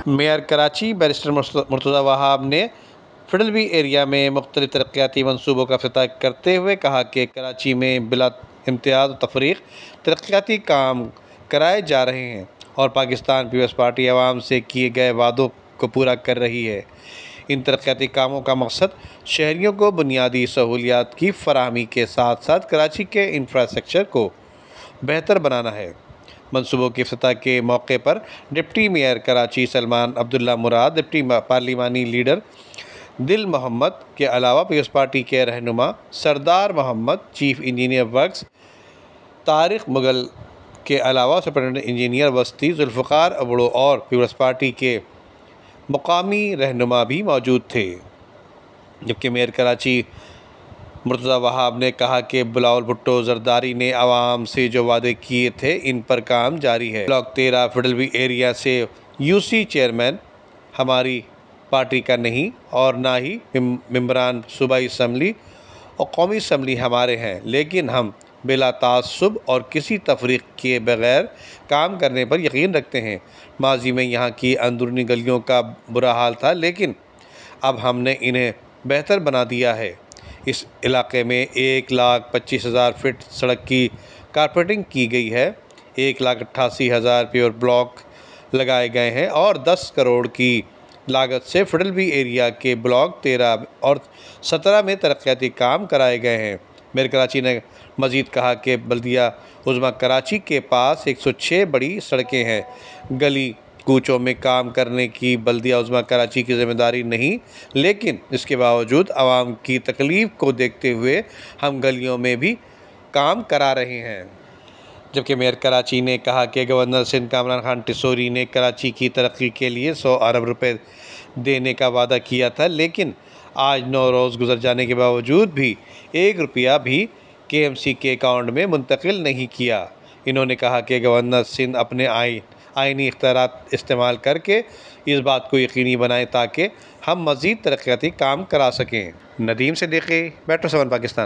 Mayor Karachi barrister Murtaza وہاب نے federal area میں مختلف ترقیاتی منصوبوں کا افتتاح کرتے ہوئے کہا کہ کراچی میں بلا امتیاز و تفریق ترقیاتی کام کرائے جا رہے ہیں اور پاکستان پیپلز پارٹی عوام سے کیے گئے وعدوں کو پورا کر رہی ہے۔ ان ترقیاتی کاموں کا مقصد شہریوں کو بنیادی سہولیات کی فراہمی کے ساتھ ساتھ کراچی کے انفراسٹرکچر کو بہتر بنانا ہے۔ منصوبوں کے افتتاح کے موقع پر deputy mayor Karachi Salman Abdullah Murad, deputy پارلیمانی لیڈر دل محمد کے علاوہ پیپلز پارٹی کے رہنما Sardar Muhammad, chief engineer works Tariq Mughal کے علاوہ سپرنٹنڈنٹ انجینئر وسطی ذوالفقار ابڑو اور پیپلز پارٹی کے مقامی رہنما بھی موجود تھے۔ جبکہ میئر کراچی مرتضیٰ وہاب نے کہا کہ بلاول بھٹو زرداری نے عوام سے جو وعدے کیے تھے ان پر کام جاری ہے۔ بلاک 13 فیڈرل ایریا سے UC چیئرمین ہماری پارٹی کا نہیں اور نہ ہی ممبران صوبائی اسمبلی اور قومی اسمبلی ہمارے ہیں، لیکن ہم بلا تعصب اور کسی تفریق کے بغیر کام کرنے پر یقین رکھتے ہیں۔ ماضی میں یہاں کی اندرونی گلیوں کا برا حال تھا، لیکن اب ہم نے انہیں بہتر بنا دیا ہے۔ اس علاقے میں 1,25,000 فٹ سڑک کی کارپیٹنگ کی گئی ہے، 1,88,000 پیور بلاک لگائے گئے ہیں اور 10 کروڑ کی لاگت سے فیڈرل ایریا کے بلاک 13 اور 17 میں ترقیاتی کام کرائے گئے ہیں۔ میئر کراچی نے مزید کہا کہ بلدیہ عظمیٰ کراچی کے پاس 106 بڑی سڑکیں ہیں۔ گلی کوچوں میں کام کرنے کی بلدیہ عظمیٰ کراچی کی ذمہ داری نہیں، لیکن اس کے باوجود عوام کی تکلیف کو دیکھتے ہوئے ہم گلیوں میں بھی کام کرا رہے ہیں۔ جبکہ میئر کراچی نے کہا کہ گورنر سندھ کامران خان ٹیسوری نے کراچی کی ترقی کے لیے 100 ارب روپے دینے کا وعدہ کیا تھا، لیکن آج 9 روز گزر جانے کے باوجود بھی 1 روپیہ بھی KMC کے اکاؤنٹ میں منتقل نہیں کیا۔ انہوں نے کہا کہ گورنر سندھ اپنے آئینی اختیارات استعمال کر کے اس بات کو یقینی بنائیں تاکہ ہم مزید ترقیاتی کام کرا سکیں۔ ندیم صدیقی، میٹرو 7 پاکستان۔